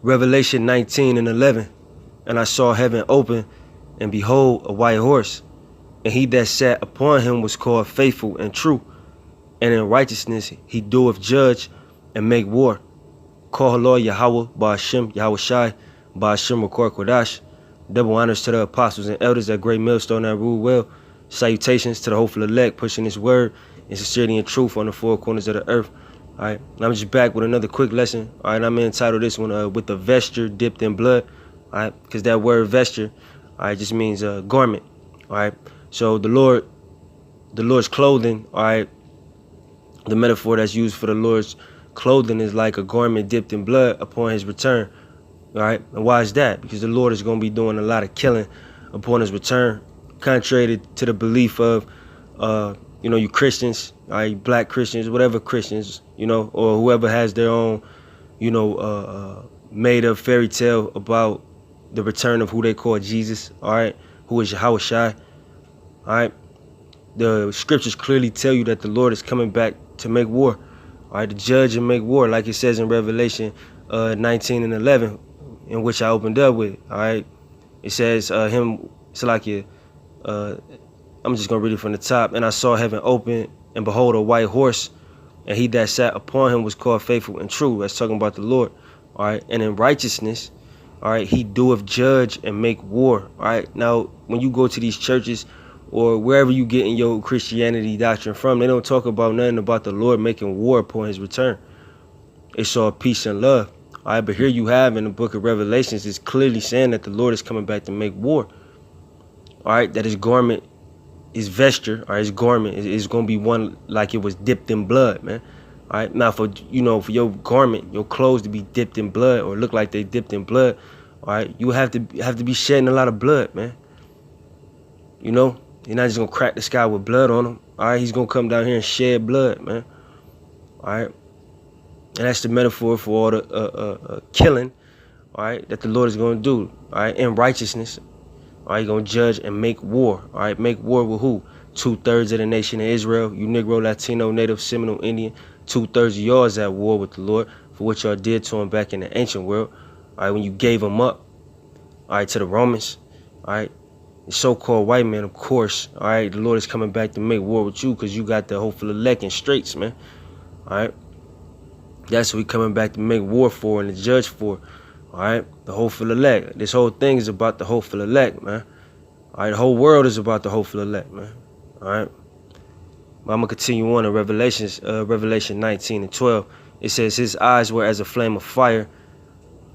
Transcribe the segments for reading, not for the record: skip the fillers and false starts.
Revelation 19:11. And I saw heaven open, and behold, a white horse. And he that sat upon him was called Faithful and True. And in righteousness he doeth judge and make war. Call Lord Yahweh, Ba'ashem, Yahweh Shai, Ba'ashem Rakor Kodash. Double honors to the apostles and elders at Great Millstone that rule well. Salutations to the hopeful elect, pushing his word in sincerity and truth on the four corners of the earth. All right, and I'm just back with another quick lesson. All right, I'm entitled this one with the vesture dipped in blood. All right, because that word vesture, all right, just means garment. All right, so the Lord's clothing. All right, the metaphor that's used for the Lord's clothing is like a garment dipped in blood upon his return. All right, and why is that? Because the Lord is going to be doing a lot of killing upon his return, contrary to the belief of you Christians, all right, black Christians, whatever Christians, or whoever has their own, made up fairy tale about the return of who they call Jesus, all right, who is Yahweh Shai, all right. The scriptures clearly tell you that the Lord is coming back to make war, all right, to judge and make war, like it says in Revelation 19:11, in which I opened up with, all right. It says I'm just going to read it from the top. And I saw heaven open, and behold, a white horse, and he that sat upon him was called Faithful and True. That's talking about the Lord. All right. And in righteousness, all right, he doeth judge and make war. All right. Now, when you go to these churches or wherever you get in your Christianity doctrine from, they don't talk about nothing about the Lord making war upon his return. It's all peace and love. All right. But here you have in the book of Revelations, it's clearly saying that the Lord is coming back to make war. All right. That his garment, his vesture, or his garment is going to be one like it was dipped in blood, man. All right. Now, for your garment, your clothes to be dipped in blood or look like they dipped in blood, all right, you have to be shedding a lot of blood, man. You're not just going to crack the sky with blood on him. All right. He's going to come down here and shed blood, man. All right. And that's the metaphor for all the killing, all right, that the Lord is going to do, all right, in righteousness. All right, you're going to judge and make war. All right, make war with who? 2/3 of the nation of Israel. You Negro, Latino, Native, Seminole, Indian. 2/3 of yours at war with the Lord for what y'all did to him back in the ancient world. All right, when you gave him up, all right, to the Romans. All right, the so-called white man, of course. All right, the Lord is coming back to make war with you because you got the hopeful elect in straits, man. All right, that's what we coming back to make war for and to judge for. All right, the hopeful elect. This whole thing is about the hopeful elect, man. All right, the whole world is about the hopeful elect, man. All right, I'm gonna continue on in Revelation 19:12. It says, his eyes were as a flame of fire,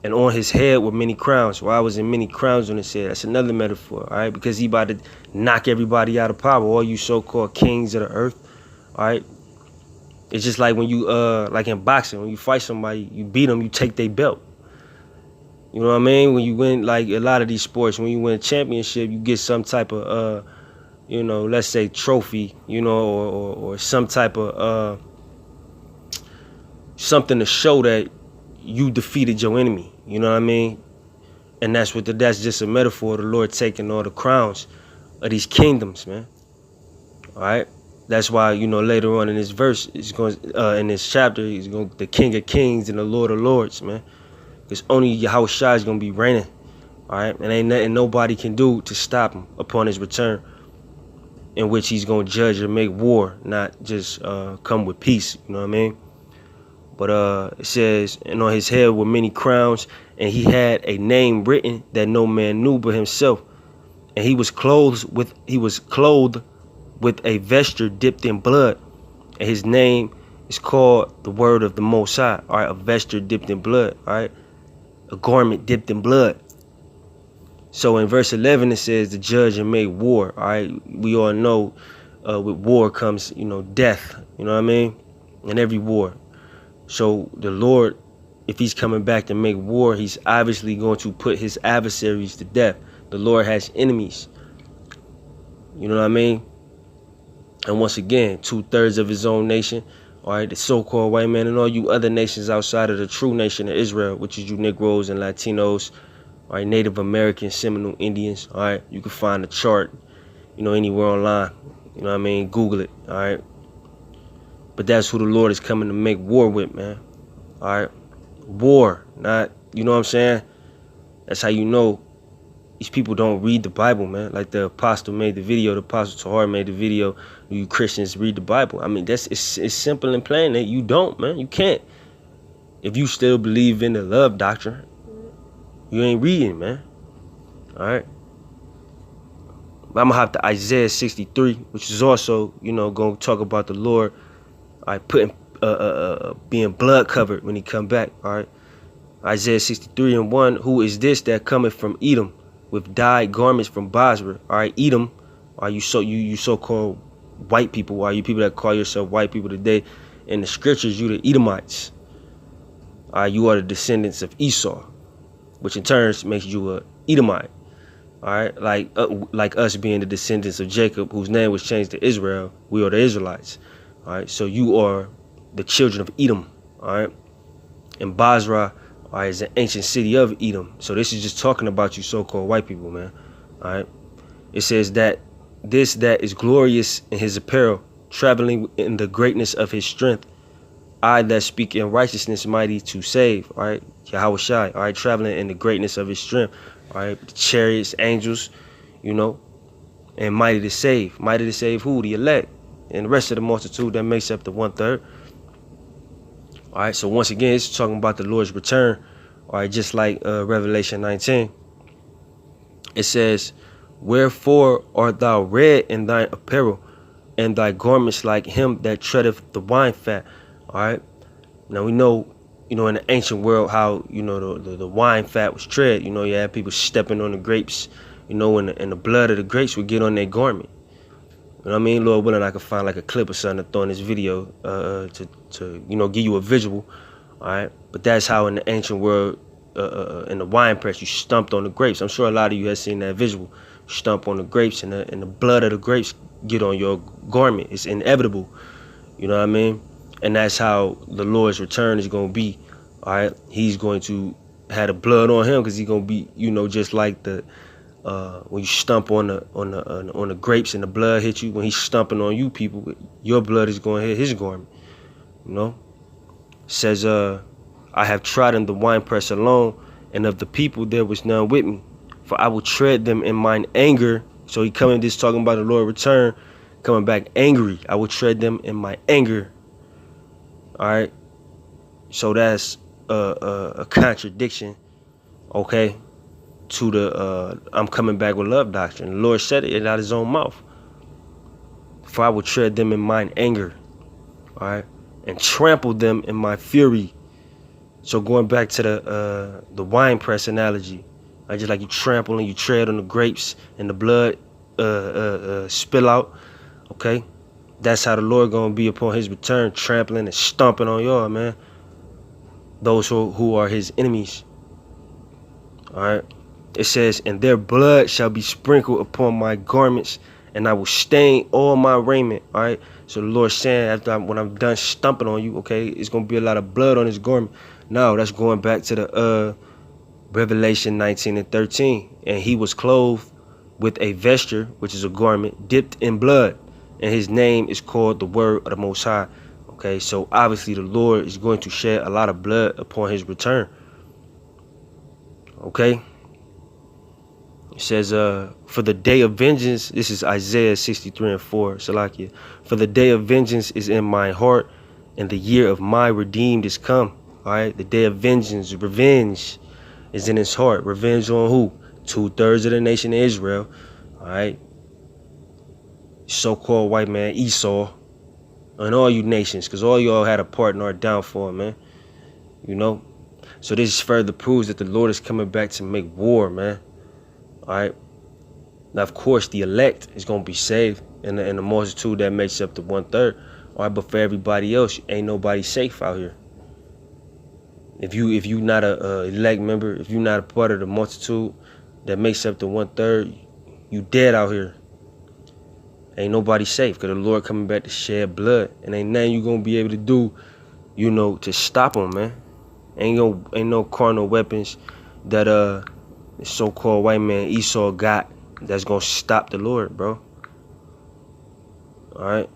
and on his head were many crowns. Well, I was in many crowns on his head. That's another metaphor, all right, because he about to knock everybody out of power, all you so-called kings of the earth. All right, it's just like when you like in boxing, when you fight somebody, you beat them, you take their belt. You know what I mean? When you win, like a lot of these sports, when you win a championship, you get some type of, let's say trophy, or some type of something to show that you defeated your enemy. You know what I mean? And that's just a metaphor of the Lord taking all the crowns of these kingdoms, man. All right. That's why, later on in this verse, in this chapter, he's going the King of Kings and the Lord of Lords, man. Because only Yahweh Shai is going to be reigning, all right? And ain't nothing nobody can do to stop him upon his return, in which he's going to judge and make war, not just come with peace, you know what I mean? But it says, and on his head were many crowns, and he had a name written that no man knew but himself. And he was clothed with a vesture dipped in blood, and his name is called the Word of the Most High, all right? A vesture dipped in blood, all right? A garment dipped in blood. So in verse 11 it says to judge and make war. All right, we all know with war comes death. You know what I mean? In every war. So the Lord, if he's coming back to make war, he's obviously going to put his adversaries to death. The Lord has enemies. You know what I mean? And once again, 2/3 of his own nation. All right, the so-called white man and all you other nations outside of the true nation of Israel, which is you Negroes and Latinos, all right, Native Americans, Seminole Indians. All right, you can find the chart, anywhere online. You know what I mean? Google it. All right. But that's who the Lord is coming to make war with, man. All right. War, not You know what I'm saying? That's how you know these people don't read the Bible, man. Like the apostle made the video, the apostle Tahar made the video. You Christians read the Bible. I mean, it's simple and plain that you don't, man. You can't. If you still believe in the love doctrine, you ain't reading, man. All right. But I'm gonna have to Isaiah 63, which is also, going to talk about the Lord, all right, putting being blood covered when he come back. All right. Isaiah 63:1. Who is this that cometh from Edom with dyed garments from Basra? All right, Edom. Are you so-called white people? Are you people that call yourself white people today? In the scriptures, you the Edomites. All right, you are the descendants of Esau, which in turn makes you a Edomite. All right, like us being the descendants of Jacob, whose name was changed to Israel. We are the Israelites. All right, so you are the children of Edom. All right, and Basra, all right, is an ancient city of Edom. So this is just talking about you so-called white people, man. All right, it says that that is glorious in his apparel, traveling in the greatness of his strength. I that speak in righteousness, mighty to save. All right, Yahweh Shai. All right, traveling in the greatness of his strength. All right, the chariots, angels, and mighty to save. Mighty to save who? The elect. And the rest of the multitude that makes up the 1/3. All right, so once again, it's talking about the Lord's return. All right, just like Revelation 19. It says, wherefore art thou red in thine apparel, and thy garments like him that treadeth the wine fat? All right, now we know, in the ancient world how, the wine fat was tread. You had people stepping on the grapes, and the blood of the grapes would get on their garment. You know what I mean? Lord willing, I could find like a clip or something to throw in this video to give you a visual. All right, but that's how in the ancient world, in the wine press, you stumped on the grapes. I'm sure a lot of you have seen that visual. You stump on the grapes, and the blood of the grapes get on your garment. It's inevitable. You know what I mean? And that's how the Lord's return is going to be. All right, he's going to have the blood on him because he's going to be, just like the when you stump on the grapes and the blood hit you. When he's stumping on you, people, your blood is going to hit his garment. It says, I have trodden the winepress alone, and of the people there was none with me. For I will tread them in mine anger. So he coming, this talking about the Lord return, coming back angry. I will tread them in my anger. All right, so that's a contradiction, okay, to the I'm coming back with love doctrine. The Lord said it out of his own mouth. For I will tread them in mine anger, all right, and trample them in my fury. So going back to the wine press analogy, just like you trample and you tread on the grapes and the blood spill out, okay. That's how the Lord gonna be upon his return, trampling and stomping on y'all, man. Those who are his enemies. All right. It says, and their blood shall be sprinkled upon my garments, and I will stain all my raiment. All right. So the Lord's saying, when I'm done stomping on you, okay, it's gonna be a lot of blood on his garment. No, that's going back to the Revelation 19:13. And he was clothed with a vesture, which is a garment dipped in blood. And his name is called the Word of the Most High. Okay, so obviously the Lord is going to shed a lot of blood upon his return. Okay. It says, for the day of vengeance, this is Isaiah 63:4, Salakia. For the day of vengeance is in my heart, and the year of my redeemed is come. All right, the day of vengeance, revenge is in his heart. Revenge on who? 2/3 of the nation of Israel. All right. So-called white man Esau, and all you nations, because all y'all had a part in our downfall, man. So this further proves that the Lord is coming back to make war, man. All right. Now, of course, the elect is gonna be saved, and the multitude that makes up the 1/3. All right, but for everybody else, ain't nobody safe out here. If you not a elect member, if you're not a part of the multitude that makes up the 1/3, you dead out here. Ain't nobody safe, because the Lord coming back to shed blood, and ain't nothing you gonna be able to do, to stop him, man. Ain't no carnal weapons that the so-called white man Esau got that's gonna stop the Lord, bro. All right,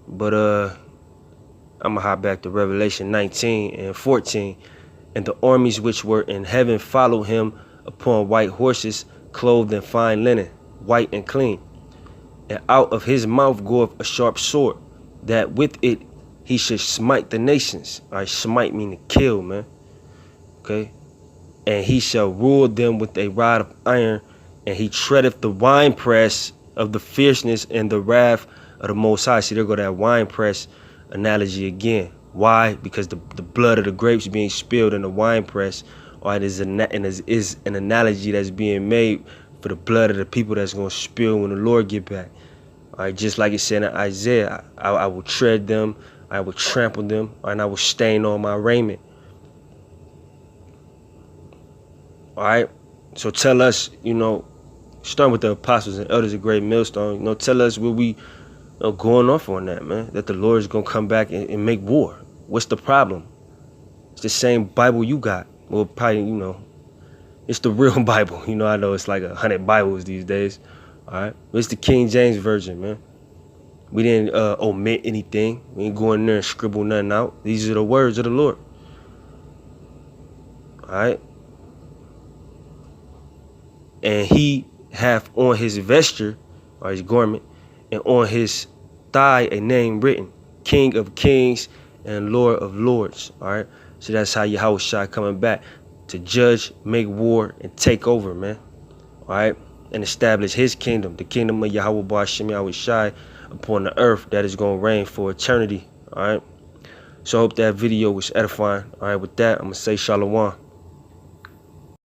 but I'm gonna hop back to Revelation 19:14. And the armies which were in heaven followed him upon white horses, clothed in fine linen, white and clean. And out of his mouth goeth a sharp sword, that with it he should smite the nations. All right, smite meaning kill, man. Okay. And he shall rule them with a rod of iron, and he treadeth the winepress of the fierceness and the wrath of the Most High. See, there go that winepress analogy again. Why? Because the blood of the grapes being spilled in the winepress, all right, is an analogy that's being made for the blood of the people that's going to spill when the Lord get back. All right, just like it said in Isaiah, I will tread them, I will trample them, and I will stain all my raiment. All right, so tell us, starting with the apostles and elders of Great Millstone, tell us what we going off on that, man, that the Lord is going to come back and make war. What's the problem? It's the same Bible you got. Well, probably, it's the real Bible. I know it's like 100 Bibles these days. All right, it's the King James Version, man. We didn't omit anything. We ain't go in there and scribble nothing out. These are the words of the Lord. All right. And he hath on his vesture, or his garment, and on his thigh a name written, King of Kings and Lord of Lords. All right. So that's how Yahushua coming back to judge, make war, and take over, man. All right. And establish his kingdom, the kingdom of Yahweh Ba'ashem Yahushua upon the earth that is going to reign for eternity. All right. So I hope that video was edifying. All right. With that, I'm going to say shalom.